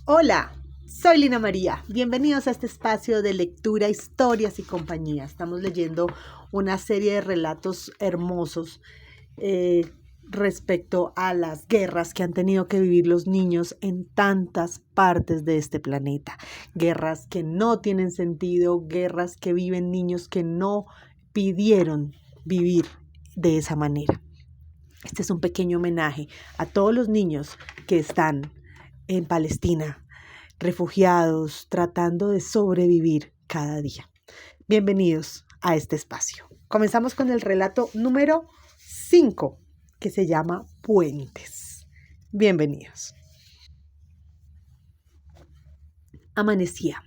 Hola, soy Lina María. Bienvenidos a este espacio de lectura, historias y compañía. Estamos leyendo una serie de relatos hermosos respecto a las guerras que han tenido que vivir los niños en tantas partes de este planeta. Guerras que no tienen sentido, guerras que viven niños que no pidieron vivir de esa manera. Este es un pequeño homenaje a todos los niños que están en Palestina, refugiados, tratando de sobrevivir cada día. Bienvenidos a este espacio. Comenzamos con el relato número 5, que se llama Puentes. Bienvenidos. Amanecía.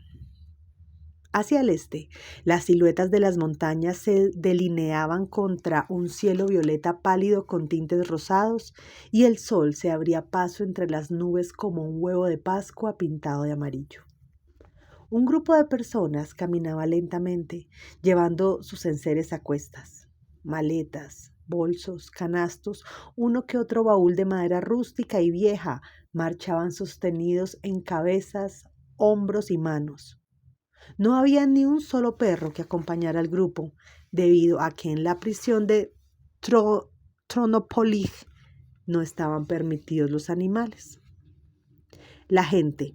Hacia el este, las siluetas de las montañas se delineaban contra un cielo violeta pálido con tintes rosados y el sol se abría paso entre las nubes como un huevo de Pascua pintado de amarillo. Un grupo de personas caminaba lentamente, llevando sus enseres a cuestas, maletas, bolsos, canastos, uno que otro baúl de madera rústica y vieja marchaban sostenidos en cabezas, hombros y manos. No había ni un solo perro que acompañara al grupo, debido a que en la prisión de Tronopolig no estaban permitidos los animales. La gente,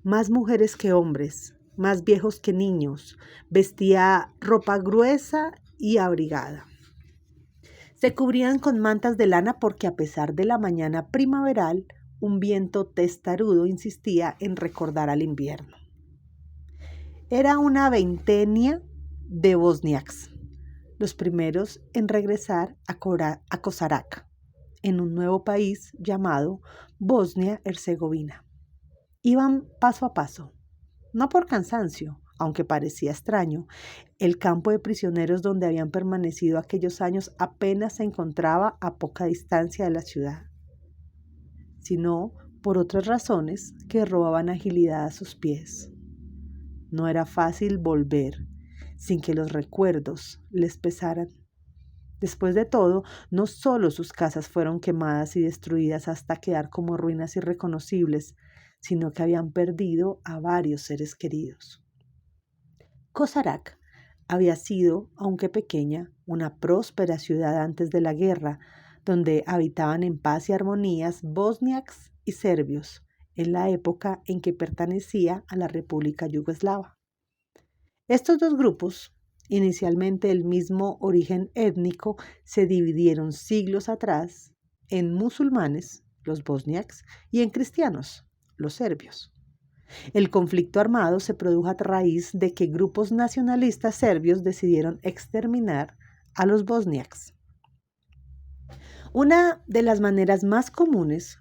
más mujeres que hombres, más viejos que niños, vestía ropa gruesa y abrigada. Se cubrían con mantas de lana porque a pesar de la mañana primaveral, un viento testarudo insistía en recordar al invierno. Era una veintena de bosniaks, los primeros en regresar a Kosarak, en un nuevo país llamado Bosnia-Herzegovina. Iban paso a paso, no por cansancio, aunque parecía extraño. El campo de prisioneros donde habían permanecido aquellos años apenas se encontraba a poca distancia de la ciudad, sino por otras razones que robaban agilidad a sus pies. No era fácil volver sin que los recuerdos les pesaran. Después de todo, no solo sus casas fueron quemadas y destruidas hasta quedar como ruinas irreconocibles, sino que habían perdido a varios seres queridos. Kosarak había sido, aunque pequeña, una próspera ciudad antes de la guerra, donde habitaban en paz y armonías bosniaks y serbios, en la época en que pertenecía a la República Yugoslava. Estos dos grupos, inicialmente del mismo origen étnico, se dividieron siglos atrás en musulmanes, los bosniaks, y en cristianos, los serbios. El conflicto armado se produjo a raíz de que grupos nacionalistas serbios decidieron exterminar a los bosniaks. Una de las maneras más comunes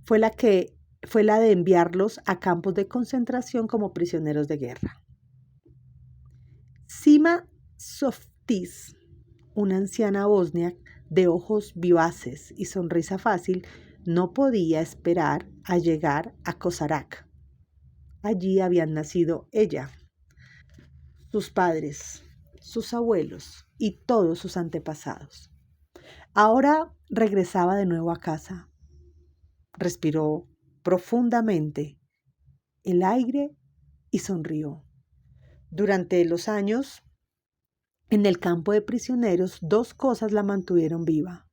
fue la de enviarlos a campos de concentración como prisioneros de guerra. Sima Softis, una anciana bosnia de ojos vivaces y sonrisa fácil, no podía esperar a llegar a Kosarak. Allí habían nacido ella, sus padres, sus abuelos y todos sus antepasados. Ahora regresaba de nuevo a casa. Respiró profundamente el aire y sonrió. Durante los años, en el campo de prisioneros, dos cosas la mantuvieron viva: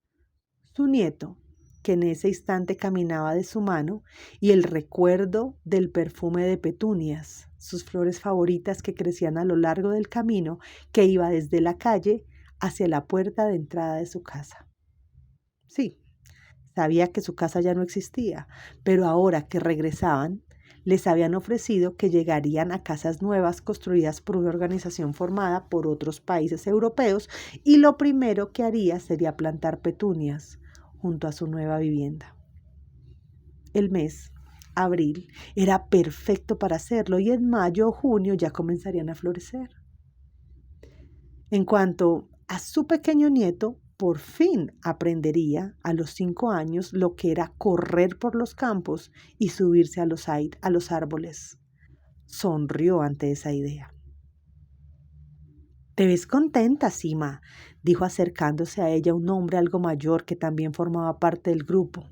su nieto, que en ese instante caminaba de su mano, y el recuerdo del perfume de petunias, sus flores favoritas que crecían a lo largo del camino que iba desde la calle hacia la puerta de entrada de su casa. Sí, sabía que su casa ya no existía, pero ahora que regresaban, les habían ofrecido que llegarían a casas nuevas construidas por una organización formada por otros países europeos y lo primero que haría sería plantar petunias junto a su nueva vivienda. El mes, abril, era perfecto para hacerlo y en mayo o junio ya comenzarían a florecer. En cuanto a su pequeño nieto, por fin aprendería a los 5 años lo que era correr por los campos y subirse a los árboles. Sonrió ante esa idea. «Te ves contenta, Sima», dijo acercándose a ella un hombre algo mayor que también formaba parte del grupo.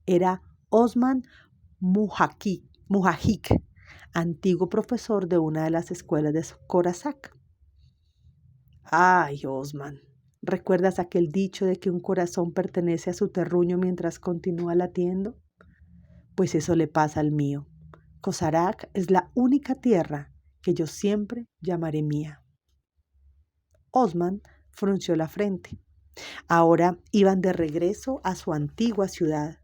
Era Osman Mujahik, antiguo profesor de una de las escuelas de Khorasak. Ay, Osman, ¿recuerdas aquel dicho de que un corazón pertenece a su terruño mientras continúa latiendo? Pues eso le pasa al mío. Khorasak es la única tierra que yo siempre llamaré mía. Osman frunció la frente. Ahora iban de regreso a su antigua ciudad,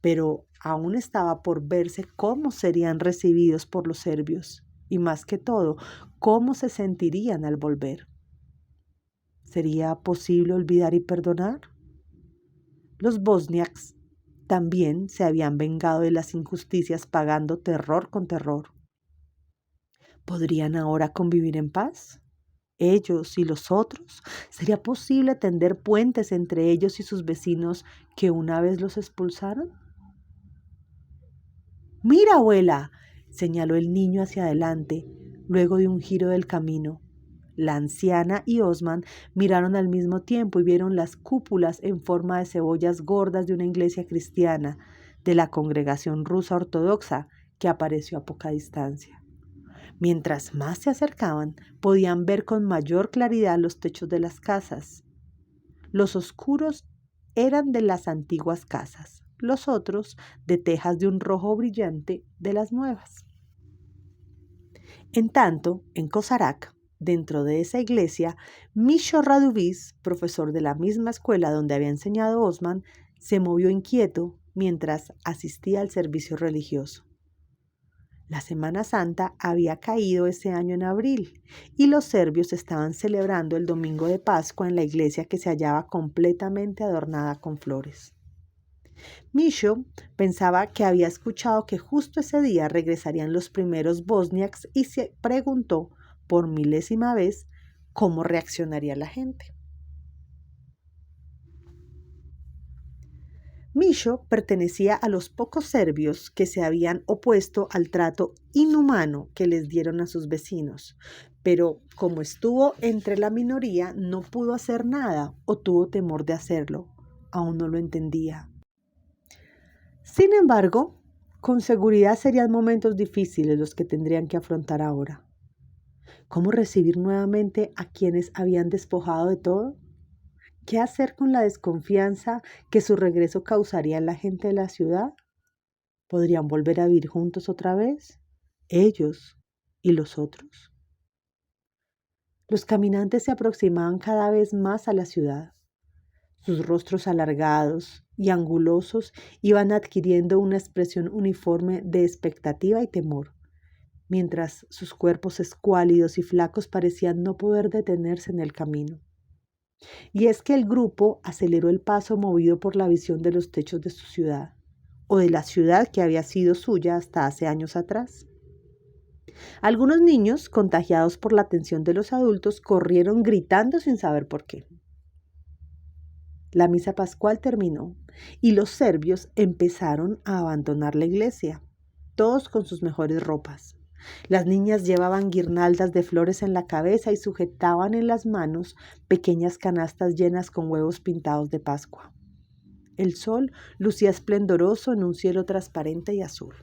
pero aún estaba por verse cómo serían recibidos por los serbios y, más que todo, cómo se sentirían al volver. ¿Sería posible olvidar y perdonar? Los bosniaks también se habían vengado de las injusticias pagando terror con terror. ¿Podrían ahora convivir en paz? Ellos y los otros. ¿Sería posible tender puentes entre ellos y sus vecinos que una vez los expulsaron? «Mira, abuela», señaló el niño hacia adelante, luego de un giro del camino. La anciana y Osman miraron al mismo tiempo y vieron las cúpulas en forma de cebollas gordas de una iglesia cristiana de la congregación rusa ortodoxa que apareció a poca distancia. Mientras más se acercaban, podían ver con mayor claridad los techos de las casas. Los oscuros eran de las antiguas casas, los otros de tejas de un rojo brillante de las nuevas. En tanto, en Khorasak, dentro de esa iglesia, Misho Raduvis, profesor de la misma escuela donde había enseñado Osman, se movió inquieto mientras asistía al servicio religioso. La Semana Santa había caído ese año en abril y los serbios estaban celebrando el domingo de Pascua en la iglesia que se hallaba completamente adornada con flores. Misho pensaba que había escuchado que justo ese día regresarían los primeros bosniaks y se preguntó por milésima vez cómo reaccionaría la gente. Misho pertenecía a los pocos serbios que se habían opuesto al trato inhumano que les dieron a sus vecinos, pero como estuvo entre la minoría no pudo hacer nada o tuvo temor de hacerlo. Aún no lo entendía. Sin embargo, con seguridad serían momentos difíciles los que tendrían que afrontar ahora. ¿Cómo recibir nuevamente a quienes habían despojado de todo? ¿Qué hacer con la desconfianza que su regreso causaría en la gente de la ciudad? ¿Podrían volver a vivir juntos otra vez? ¿Ellos y los otros? Los caminantes se aproximaban cada vez más a la ciudad. Sus rostros alargados y angulosos iban adquiriendo una expresión uniforme de expectativa y temor, mientras sus cuerpos escuálidos y flacos parecían no poder detenerse en el camino. Y es que el grupo aceleró el paso movido por la visión de los techos de su ciudad, o de la ciudad que había sido suya hasta hace años atrás. Algunos niños, contagiados por la atención de los adultos, corrieron gritando sin saber por qué. La misa pascual terminó y los serbios empezaron a abandonar la iglesia, todos con sus mejores ropas. Las niñas llevaban guirnaldas de flores en la cabeza y sujetaban en las manos pequeñas canastas llenas con huevos pintados de Pascua. El sol lucía esplendoroso en un cielo transparente y azul.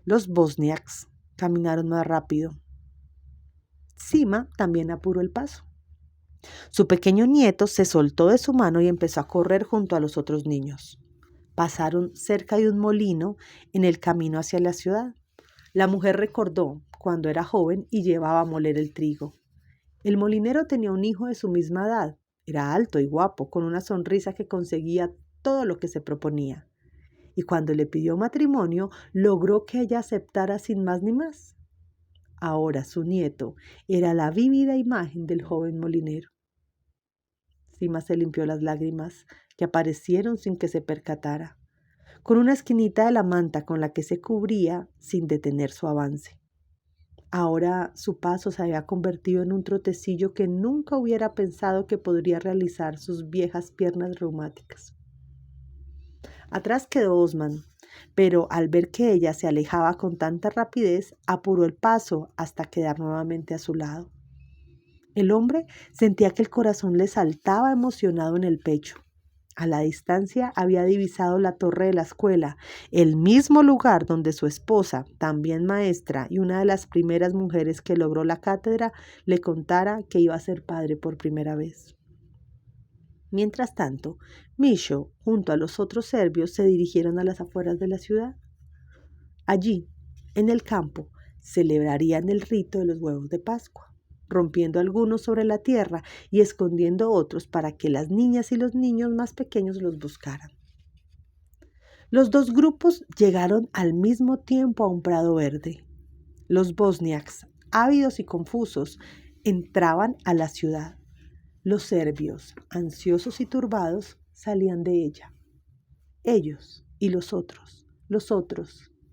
Los bosniaks caminaron más rápido. Sima también apuró el paso. Su pequeño nieto se soltó de su mano y empezó a correr junto a los otros niños. Pasaron cerca de un molino en el camino hacia la ciudad. La mujer recordó cuando era joven y llevaba a moler el trigo. El molinero tenía un hijo de su misma edad. Era alto y guapo, con una sonrisa que conseguía todo lo que se proponía. Y cuando le pidió matrimonio, logró que ella aceptara sin más ni más. Ahora su nieto era la vívida imagen del joven molinero. Sima se limpió las lágrimas que aparecieron sin que se percatara, con una esquinita de la manta con la que se cubría sin detener su avance. Ahora su paso se había convertido en un trotecillo que nunca hubiera pensado que podría realizar sus viejas piernas reumáticas. Atrás quedó Osman, pero al ver que ella se alejaba con tanta rapidez, apuró el paso hasta quedar nuevamente a su lado. El hombre sentía que el corazón le saltaba emocionado en el pecho. A la distancia había divisado la torre de la escuela, el mismo lugar donde su esposa, también maestra y una de las primeras mujeres que logró la cátedra, le contara que iba a ser padre por primera vez. Mientras tanto, Misho, junto a los otros serbios, se dirigieron a las afueras de la ciudad. Allí, en el campo, celebrarían el rito de los huevos de Pascua, rompiendo algunos sobre la tierra y escondiendo otros para que las niñas y los niños más pequeños los buscaran. Los dos grupos llegaron al mismo tiempo a un prado verde. Los bosniaks, ávidos y confusos, entraban a la ciudad. Los serbios, ansiosos y turbados, salían de ella. Ellos y los otros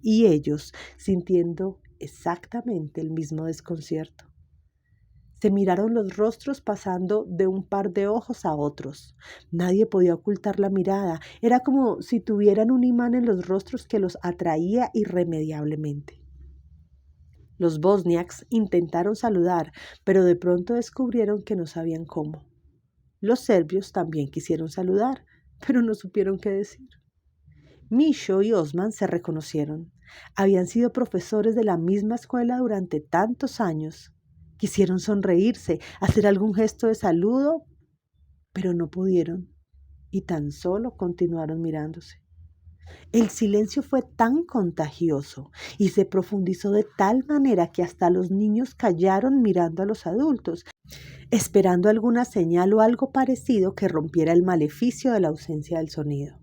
y ellos, sintiendo exactamente el mismo desconcierto. Se miraron los rostros pasando de un par de ojos a otros. Nadie podía ocultar la mirada. Era como si tuvieran un imán en los rostros que los atraía irremediablemente. Los bosniaks intentaron saludar, pero de pronto descubrieron que no sabían cómo. Los serbios también quisieron saludar, pero no supieron qué decir. Misho y Osman se reconocieron. Habían sido profesores de la misma escuela durante tantos años. Quisieron sonreírse, hacer algún gesto de saludo, pero no pudieron y tan solo continuaron mirándose. El silencio fue tan contagioso y se profundizó de tal manera que hasta los niños callaron mirando a los adultos, esperando alguna señal o algo parecido que rompiera el maleficio de la ausencia del sonido.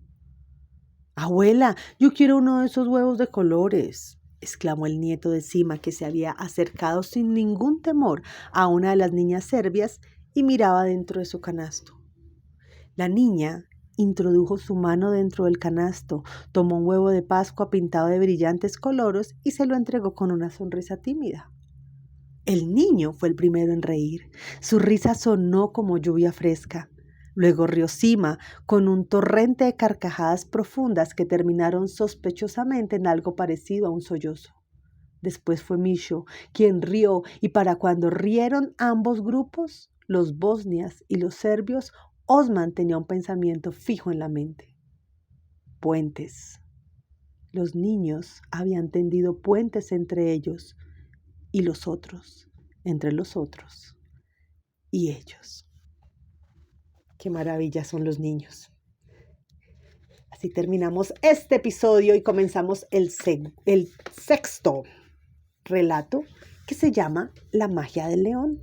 «Abuela, yo quiero uno de esos huevos de colores», exclamó el nieto de Sima, que se había acercado sin ningún temor a una de las niñas serbias y miraba dentro de su canasto. La niña introdujo su mano dentro del canasto, tomó un huevo de Pascua pintado de brillantes colores y se lo entregó con una sonrisa tímida. El niño fue el primero en reír. Su risa sonó como lluvia fresca. Luego rió Sima con un torrente de carcajadas profundas que terminaron sospechosamente en algo parecido a un sollozo. Después fue Misho quien rió, y para cuando rieron ambos grupos, los bosnias y los serbios, Osman tenía un pensamiento fijo en la mente. Puentes. Los niños habían tendido puentes entre ellos y los otros, entre los otros y ellos. Qué maravilla son los niños. Así terminamos este episodio y comenzamos el sexto relato, que se llama La magia del león.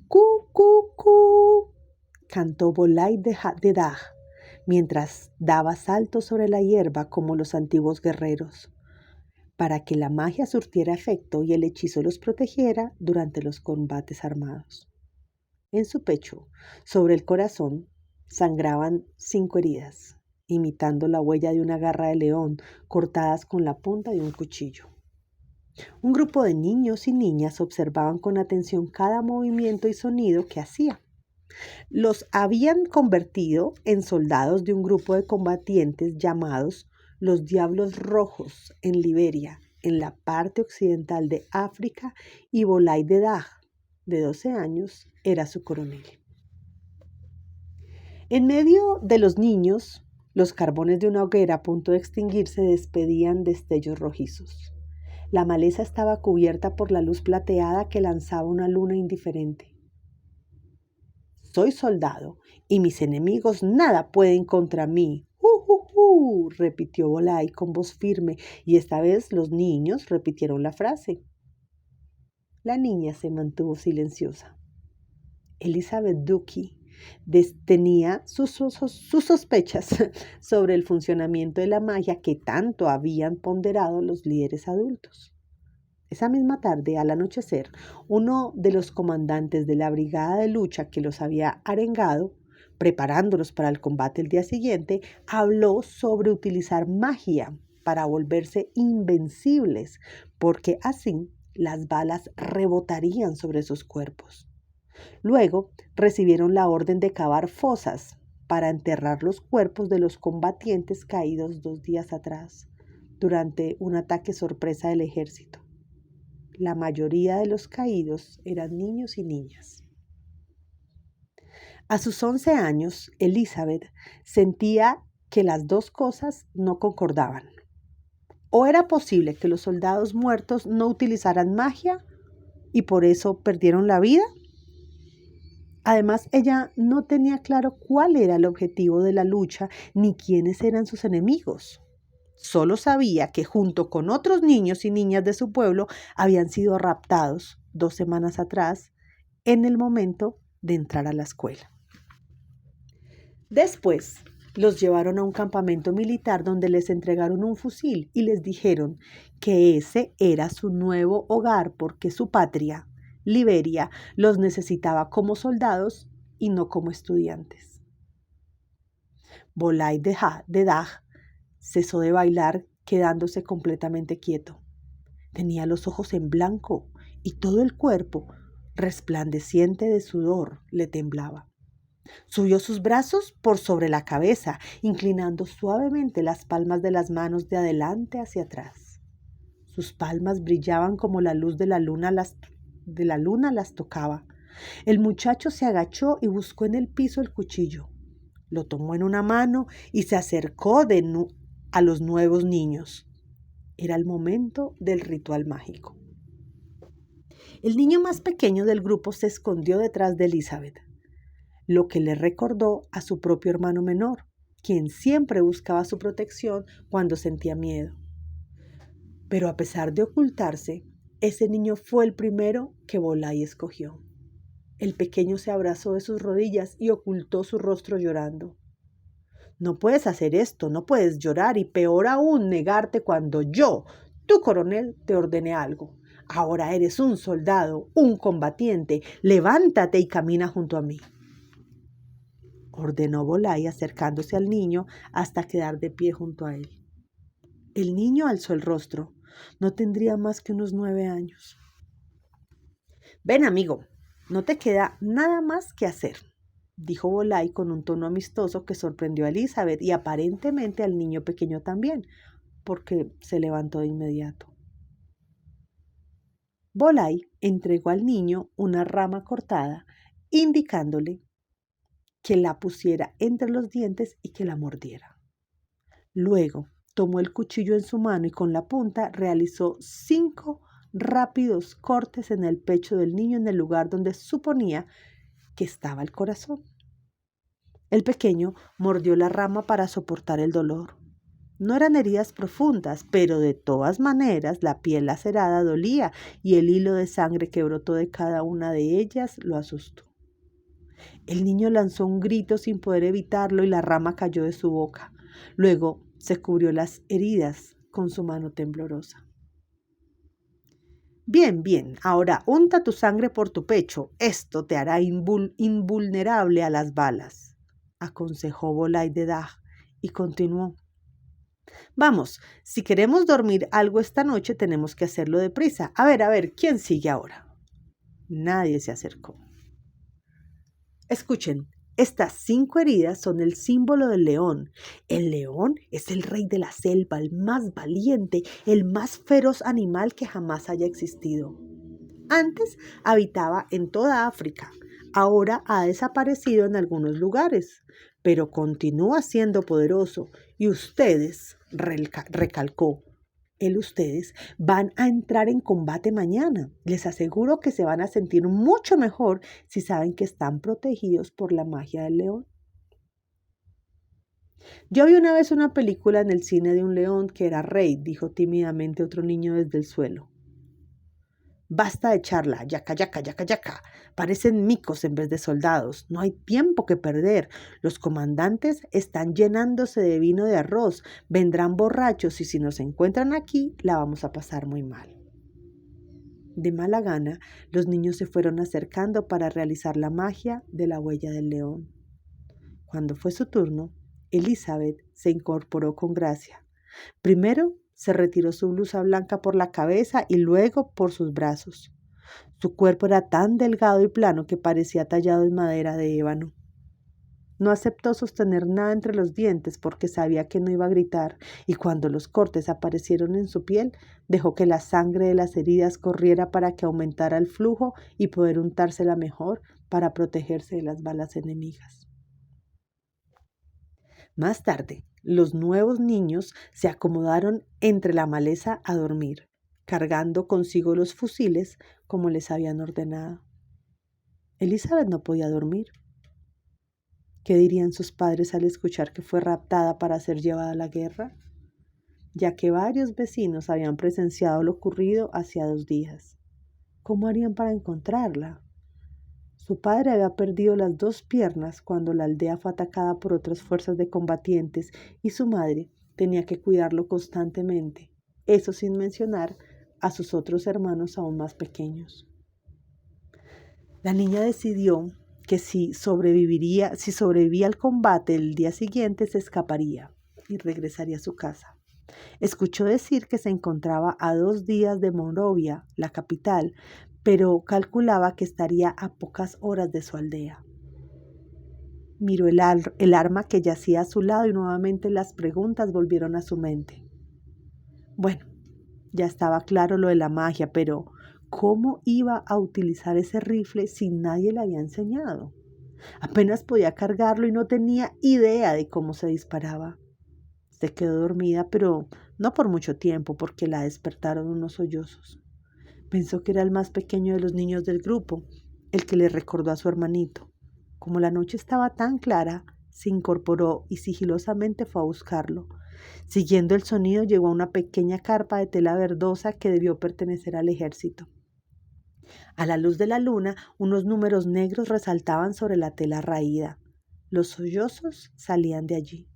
¡Cu, cu, cu!, cantó Bolai de Dag mientras daba saltos sobre la hierba como los antiguos guerreros, para que la magia surtiera efecto y el hechizo los protegiera durante los combates armados. En su pecho, sobre el corazón, sangraban 5 heridas, imitando la huella de una garra de león cortadas con la punta de un cuchillo. Un grupo de niños y niñas observaban con atención cada movimiento y sonido que hacía. Los habían convertido en soldados de un grupo de combatientes llamados los Diablos Rojos en Liberia, en la parte occidental de África, y Bolai de Dag, de 12 años, era su coronel. En medio de los niños, los carbones de una hoguera a punto de extinguirse despedían destellos rojizos. La maleza estaba cubierta por la luz plateada que lanzaba una luna indiferente. «Soy soldado y mis enemigos nada pueden contra mí», repitió Bolai con voz firme, y esta vez los niños repitieron la frase. La niña se mantuvo silenciosa. Elizabeth Ducky tenía sus sospechas sobre el funcionamiento de la magia que tanto habían ponderado los líderes adultos. Esa misma tarde, al anochecer, uno de los comandantes de la brigada de lucha que los había arengado, preparándolos para el combate el día siguiente, habló sobre utilizar magia para volverse invencibles, porque así las balas rebotarían sobre sus cuerpos. Luego recibieron la orden de cavar fosas para enterrar los cuerpos de los combatientes caídos 2 días atrás, durante un ataque sorpresa del ejército. La mayoría de los caídos eran niños y niñas. A sus 11 años, Elizabeth sentía que las dos cosas no concordaban. O era posible que los soldados muertos no utilizaran magia y por eso perdieron la vida. Además, ella no tenía claro cuál era el objetivo de la lucha ni quiénes eran sus enemigos. Solo sabía que junto con otros niños y niñas de su pueblo habían sido raptados 2 semanas atrás en el momento de entrar a la escuela. Después los llevaron a un campamento militar donde les entregaron un fusil y les dijeron que ese era su nuevo hogar porque su patria, Liberia, los necesitaba como soldados y no como estudiantes. Bolai de Dag cesó de bailar quedándose completamente quieto. Tenía los ojos en blanco y todo el cuerpo, resplandeciente de sudor, le temblaba. Subió sus brazos por sobre la cabeza, inclinando suavemente las palmas de las manos de adelante hacia atrás. Sus palmas brillaban como la luz de la luna las tocaba. El muchacho se agachó y buscó en el piso el cuchillo. Lo tomó en una mano y se acercó a los nuevos niños. Era el momento del ritual mágico. El niño más pequeño del grupo se escondió detrás de Elizabeth, lo que le recordó a su propio hermano menor, quien siempre buscaba su protección cuando sentía miedo. Pero a pesar de ocultarse, ese niño fue el primero que Bolai escogió. El pequeño se abrazó de sus rodillas y ocultó su rostro llorando. No puedes hacer esto, no puedes llorar y peor aún negarte cuando yo, tu coronel, te ordené algo. Ahora eres un soldado, un combatiente. Levántate y camina junto a mí, ordenó Bolai acercándose al niño hasta quedar de pie junto a él. El niño alzó el rostro. No tendría más que unos 9 años. Ven, amigo, no te queda nada más que hacer, dijo Bolai con un tono amistoso que sorprendió a Elizabeth y aparentemente al niño pequeño también, porque se levantó de inmediato. Bolai entregó al niño una rama cortada, indicándole que la pusiera entre los dientes y que la mordiera. Luego tomó el cuchillo en su mano y con la punta realizó 5 rápidos cortes en el pecho del niño en el lugar donde suponía que estaba el corazón. El pequeño mordió la rama para soportar el dolor. No eran heridas profundas, pero de todas maneras la piel lacerada dolía y el hilo de sangre que brotó de cada una de ellas lo asustó. El niño lanzó un grito sin poder evitarlo y la rama cayó de su boca. Luego se cubrió las heridas con su mano temblorosa. Bien, bien, ahora unta tu sangre por tu pecho. Esto te hará invulnerable a las balas, aconsejó Bolai de Dag y continuó. Vamos, si queremos dormir algo esta noche tenemos que hacerlo deprisa. A ver, ¿quién sigue ahora? Nadie se acercó. Escuchen, estas 5 heridas son el símbolo del león. El león es el rey de la selva, el más valiente, el más feroz animal que jamás haya existido. Antes habitaba en toda África, ahora ha desaparecido en algunos lugares, pero continúa siendo poderoso y ustedes, recalcó, ustedes van a entrar en combate mañana. Les aseguro que se van a sentir mucho mejor si saben que están protegidos por la magia del león. Yo vi una vez una película en el cine de un león que era rey, dijo tímidamente otro niño desde el suelo. Basta de charla, yaca, yaca, yaca, yaca. Parecen micos en vez de soldados. No hay tiempo que perder. Los comandantes están llenándose de vino de arroz. Vendrán borrachos y si nos encuentran aquí, la vamos a pasar muy mal. De mala gana, los niños se fueron acercando para realizar la magia de la huella del león. Cuando fue su turno, Elizabeth se incorporó con gracia. Primero, se retiró su blusa blanca por la cabeza y luego por sus brazos. Su cuerpo era tan delgado y plano que parecía tallado en madera de ébano. No aceptó sostener nada entre los dientes porque sabía que no iba a gritar, y cuando los cortes aparecieron en su piel, dejó que la sangre de las heridas corriera para que aumentara el flujo y poder untársela mejor para protegerse de las balas enemigas. Más tarde, los nuevos niños se acomodaron entre la maleza a dormir, cargando consigo los fusiles como les habían ordenado. Elizabeth no podía dormir. ¿Qué dirían sus padres al escuchar que fue raptada para ser llevada a la guerra? Ya que varios vecinos habían presenciado lo ocurrido hacía 2 días. ¿Cómo harían para encontrarla? Su padre había perdido las 2 piernas cuando la aldea fue atacada por otras fuerzas de combatientes y su madre tenía que cuidarlo constantemente, eso sin mencionar a sus otros hermanos aún más pequeños. La niña decidió que si sobrevivía al combate el día siguiente se escaparía y regresaría a su casa. Escuchó decir que se encontraba a 2 días de Monrovia, la capital, pero calculaba que estaría a pocas horas de su aldea. Miró el arma que yacía a su lado y nuevamente las preguntas volvieron a su mente. Bueno, ya estaba claro lo de la magia, pero ¿cómo iba a utilizar ese rifle si nadie le había enseñado? Apenas podía cargarlo y no tenía idea de cómo se disparaba. Se quedó dormida, pero no por mucho tiempo, porque la despertaron unos sollozos. Pensó que era el más pequeño de los niños del grupo, el que le recordó a su hermanito. Como la noche estaba tan clara, se incorporó y sigilosamente fue a buscarlo. Siguiendo el sonido, llegó a una pequeña carpa de tela verdosa que debió pertenecer al ejército. A la luz de la luna, unos números negros resaltaban sobre la tela raída. Los sollozos salían de allí.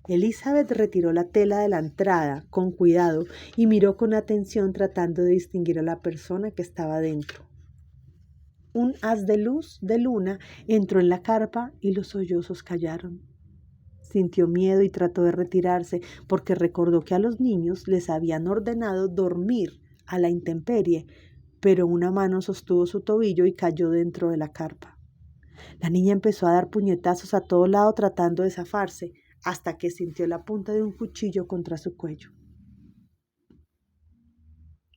Elizabeth retiró la tela de la entrada con cuidado y miró con atención tratando de distinguir a la persona que estaba dentro. Un haz de luz de luna entró en la carpa y los sollozos callaron. Sintió miedo y trató de retirarse porque recordó que a los niños les habían ordenado dormir a la intemperie, pero una mano sostuvo su tobillo y cayó dentro de la carpa. La niña empezó a dar puñetazos a todo lado tratando de zafarse, hasta que sintió la punta de un cuchillo contra su cuello.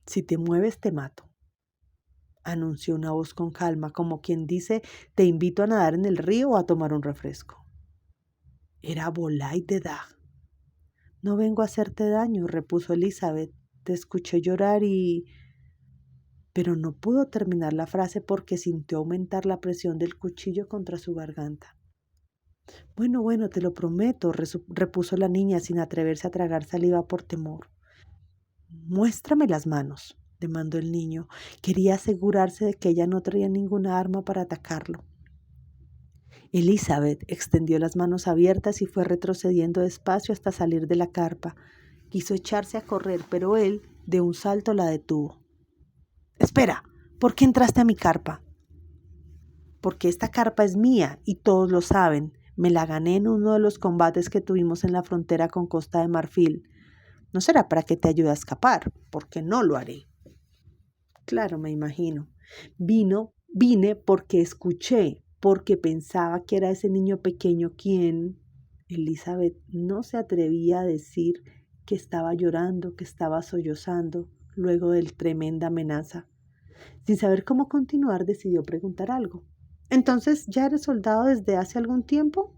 Si te mueves, te mato, anunció una voz con calma, como quien dice, te invito a nadar en el río o a tomar un refresco. Era Volay de Dag. No vengo a hacerte daño, repuso Elizabeth. Te escuché llorar Pero no pudo terminar la frase porque sintió aumentar la presión del cuchillo contra su garganta. Bueno, te lo prometo, repuso la niña sin atreverse a tragar saliva por temor. Muéstrame las manos, demandó el niño. Quería asegurarse de que ella no traía ninguna arma para atacarlo. Elizabeth extendió las manos abiertas y fue retrocediendo despacio hasta salir de la carpa. Quiso echarse a correr, pero él, de un salto, la detuvo. Espera, ¿por qué entraste a mi carpa? Porque esta carpa es mía y todos lo saben. Me la gané en uno de los combates que tuvimos en la frontera con Costa de Marfil. No será para que te ayude a escapar, porque no lo haré. Claro, me imagino. Vine porque escuché, porque pensaba que era ese niño pequeño quien... Elizabeth no se atrevía a decir que estaba llorando, que estaba sollozando, luego de tremenda amenaza. Sin saber cómo continuar, decidió preguntar algo. ¿Entonces ya eres soldado desde hace algún tiempo?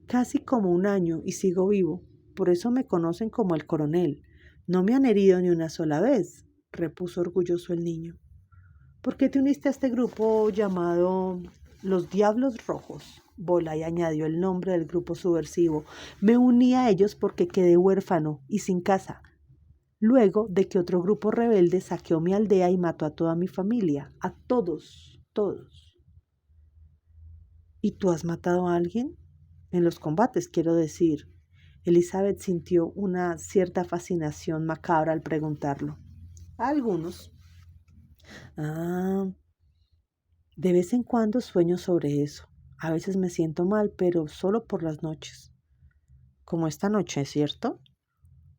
Casi como 1 año y sigo vivo. Por eso me conocen como el coronel. No me han herido ni una sola vez, repuso orgulloso el niño. ¿Por qué te uniste a este grupo llamado Los Diablos Rojos? Volay añadió el nombre del grupo subversivo. Me uní a ellos porque quedé huérfano y sin casa, luego de que otro grupo rebelde saqueó mi aldea y mató a toda mi familia, a todos. ¿Y tú has matado a alguien? En los combates, quiero decir. Elizabeth sintió una cierta fascinación macabra al preguntarlo. A algunos. De vez en cuando sueño sobre eso. A veces me siento mal, pero solo por las noches. Como esta noche, ¿cierto?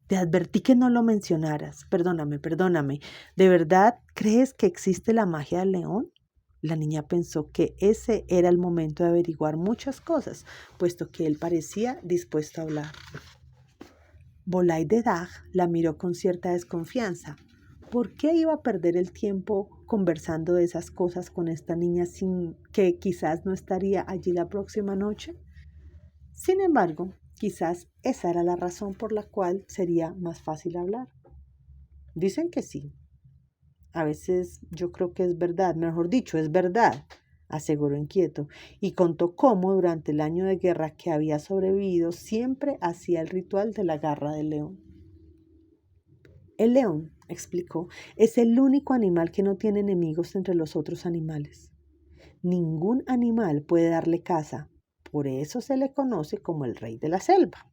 Te advertí que no lo mencionaras. Perdóname. ¿De verdad crees que existe la magia del león? La niña pensó que ese era el momento de averiguar muchas cosas, puesto que él parecía dispuesto a hablar. Bolai de Dag la miró con cierta desconfianza. ¿Por qué iba a perder el tiempo conversando de esas cosas con esta niña sin que quizás no estaría allí la próxima noche? Sin embargo, quizás esa era la razón por la cual sería más fácil hablar. Dicen que sí. A veces yo creo que es verdad, mejor dicho, es verdad, aseguró inquieto, y contó cómo durante el año de guerra que había sobrevivido siempre hacía el ritual de la garra del león. El león, explicó, es el único animal que no tiene enemigos entre los otros animales. Ningún animal puede darle caza, por eso se le conoce como el rey de la selva.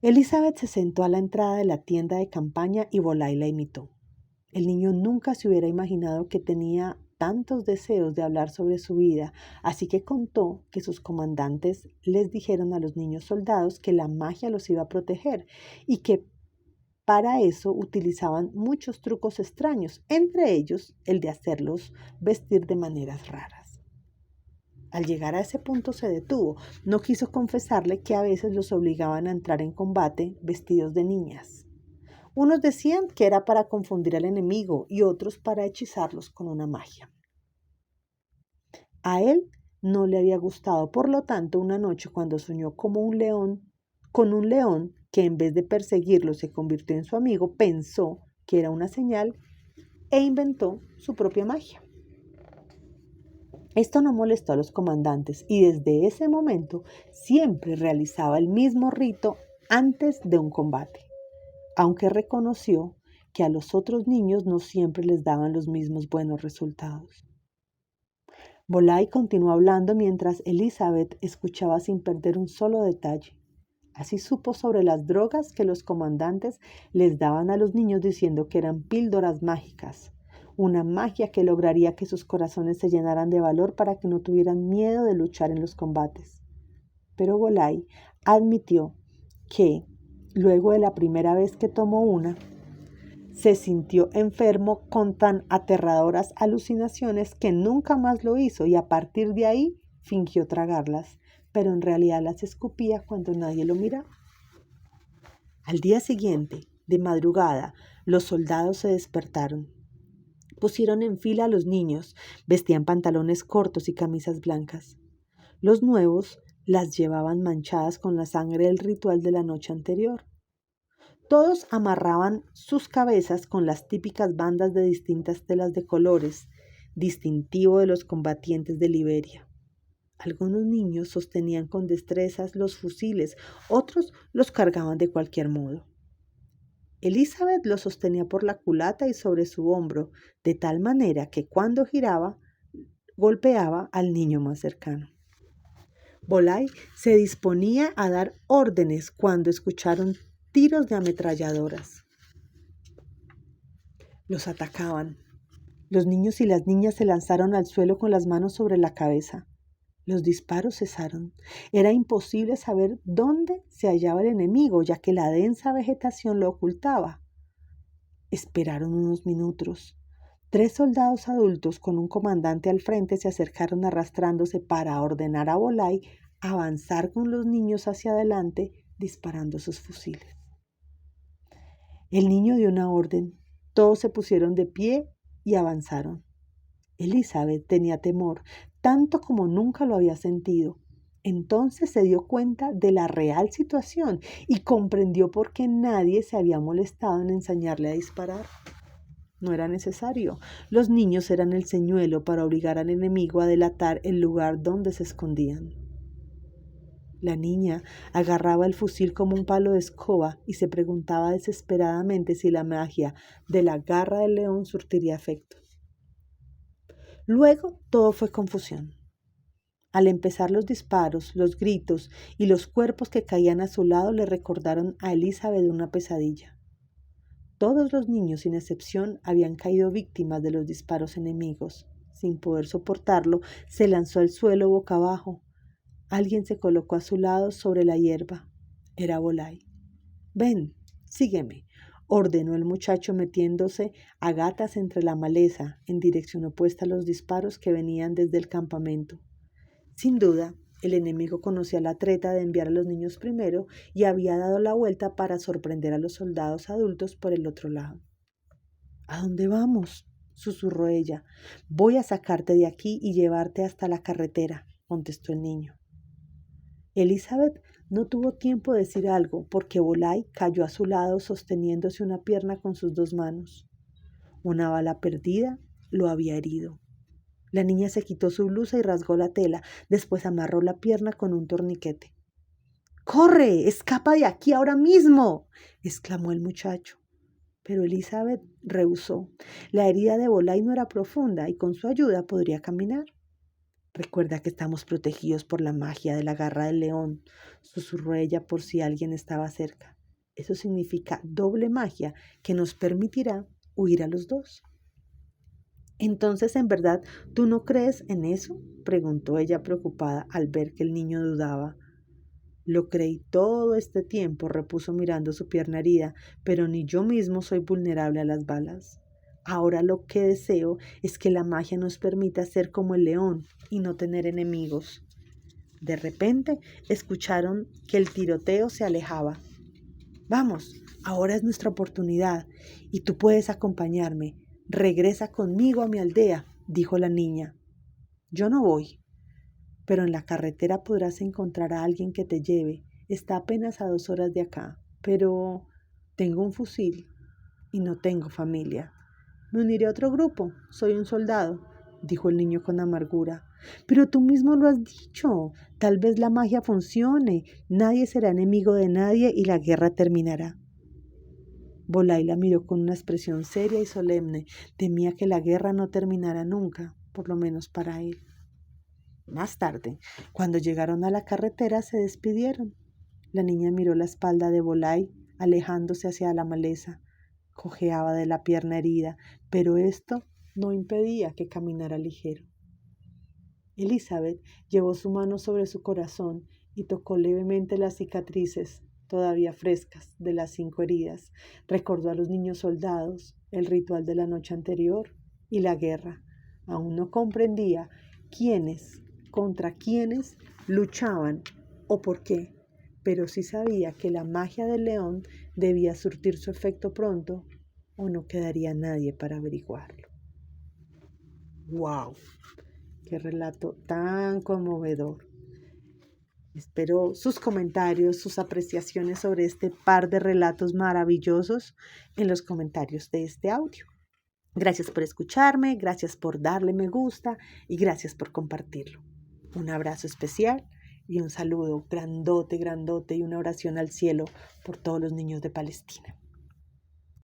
Elizabeth se sentó a la entrada de la tienda de campaña y Bolai la imitó. El niño nunca se hubiera imaginado que tenía tantos deseos de hablar sobre su vida, así que contó que sus comandantes les dijeron a los niños soldados que la magia los iba a proteger y que para eso utilizaban muchos trucos extraños, entre ellos el de hacerlos vestir de maneras raras. Al llegar a ese punto se detuvo. No quiso confesarle que a veces los obligaban a entrar en combate vestidos de niñas. Unos decían que era para confundir al enemigo y otros para hechizarlos con una magia. A él no le había gustado, por lo tanto, una noche cuando soñó con un león que en vez de perseguirlo se convirtió en su amigo, pensó que era una señal e inventó su propia magia. Esto no molestó a los comandantes y desde ese momento siempre realizaba el mismo rito antes de un combate, aunque reconoció que a los otros niños no siempre les daban los mismos buenos resultados. Bolai continuó hablando mientras Elizabeth escuchaba sin perder un solo detalle. Así supo sobre las drogas que los comandantes les daban a los niños diciendo que eran píldoras mágicas, una magia que lograría que sus corazones se llenaran de valor para que no tuvieran miedo de luchar en los combates. Pero Bolai admitió que, luego de la primera vez que tomó una, se sintió enfermo con tan aterradoras alucinaciones que nunca más lo hizo y a partir de ahí fingió tragarlas, pero en realidad las escupía cuando nadie lo miraba. Al día siguiente, de madrugada, los soldados se despertaron. Pusieron en fila a los niños, vestían pantalones cortos y camisas blancas. Los nuevos las llevaban manchadas con la sangre del ritual de la noche anterior. Todos amarraban sus cabezas con las típicas bandas de distintas telas de colores, distintivo de los combatientes de Liberia. Algunos niños sostenían con destrezas los fusiles, otros los cargaban de cualquier modo. Elizabeth los sostenía por la culata y sobre su hombro, de tal manera que cuando giraba, golpeaba al niño más cercano. Bolai se disponía a dar órdenes cuando escucharon tiros de ametralladoras. Los atacaban. Los niños y las niñas se lanzaron al suelo con las manos sobre la cabeza. Los disparos cesaron. Era imposible saber dónde se hallaba el enemigo, ya que la densa vegetación lo ocultaba. Esperaron unos minutos. 3 soldados adultos con un comandante al frente se acercaron arrastrándose para ordenar a Bolai avanzar con los niños hacia adelante disparando sus fusiles. El niño dio una orden. Todos se pusieron de pie y avanzaron. Elizabeth tenía temor, tanto como nunca lo había sentido. Entonces se dio cuenta de la real situación y comprendió por qué nadie se había molestado en enseñarle a disparar. No era necesario. Los niños eran el señuelo para obligar al enemigo a delatar el lugar donde se escondían. La niña agarraba el fusil como un palo de escoba y se preguntaba desesperadamente si la magia de la garra del león surtiría efecto. Luego todo fue confusión. Al empezar los disparos, los gritos y los cuerpos que caían a su lado le recordaron a Elizabeth una pesadilla. Todos los niños, sin excepción, habían caído víctimas de los disparos enemigos. Sin poder soportarlo, se lanzó al suelo boca abajo. Alguien se colocó a su lado sobre la hierba. Era Bolai. «Ven, sígueme», ordenó el muchacho metiéndose a gatas entre la maleza en dirección opuesta a los disparos que venían desde el campamento. Sin duda, el enemigo conocía la treta de enviar a los niños primero y había dado la vuelta para sorprender a los soldados adultos por el otro lado. ¿A dónde vamos?, susurró ella. Voy a sacarte de aquí y llevarte hasta la carretera, contestó el niño. Elizabeth no tuvo tiempo de decir algo porque Volay cayó a su lado sosteniéndose una pierna con sus dos manos. Una bala perdida lo había herido. La niña se quitó su blusa y rasgó la tela, después amarró la pierna con un torniquete. ¡Corre! ¡Escapa de aquí ahora mismo!, exclamó el muchacho. Pero Elizabeth rehusó. La herida de Volay no era profunda y con su ayuda podría caminar. Recuerda que estamos protegidos por la magia de la garra del león, susurró ella por si alguien estaba cerca. Eso significa doble magia que nos permitirá huir a los dos. Entonces, ¿en verdad tú no crees en eso?, preguntó ella preocupada al ver que el niño dudaba. Lo creí todo este tiempo, repuso mirando su pierna herida, pero ni yo mismo soy vulnerable a las balas. Ahora lo que deseo es que la magia nos permita ser como el león y no tener enemigos. De repente escucharon que el tiroteo se alejaba. Vamos, ahora es nuestra oportunidad y tú puedes acompañarme. Regresa conmigo a mi aldea, dijo la niña. Yo no voy, pero en la carretera podrás encontrar a alguien que te lleve. Está apenas a 2 horas de acá, pero tengo un fusil y no tengo familia. Me uniré a otro grupo, soy un soldado, dijo el niño con amargura. Pero tú mismo lo has dicho, tal vez la magia funcione, nadie será enemigo de nadie y la guerra terminará. Volay la miró con una expresión seria y solemne. Temía que la guerra no terminara nunca, por lo menos para él. Más tarde, cuando llegaron a la carretera, se despidieron. La niña miró la espalda de Volay, alejándose hacia la maleza. Cojeaba de la pierna herida, pero esto no impedía que caminara ligero. Elizabeth llevó su mano sobre su corazón y tocó levemente las cicatrices, todavía frescas, de las 5 heridas. Recordó a los niños soldados, el ritual de la noche anterior y la guerra. Aún no comprendía contra quiénes luchaban o por qué, pero sí sabía que la magia del león debía surtir su efecto pronto o no quedaría nadie para averiguarlo. ¡Wow! ¡Qué relato tan conmovedor! Espero sus comentarios, sus apreciaciones sobre este par de relatos maravillosos en los comentarios de este audio. Gracias por escucharme, gracias por darle me gusta y gracias por compartirlo. Un abrazo especial y un saludo grandote, grandote y una oración al cielo por todos los niños de Palestina.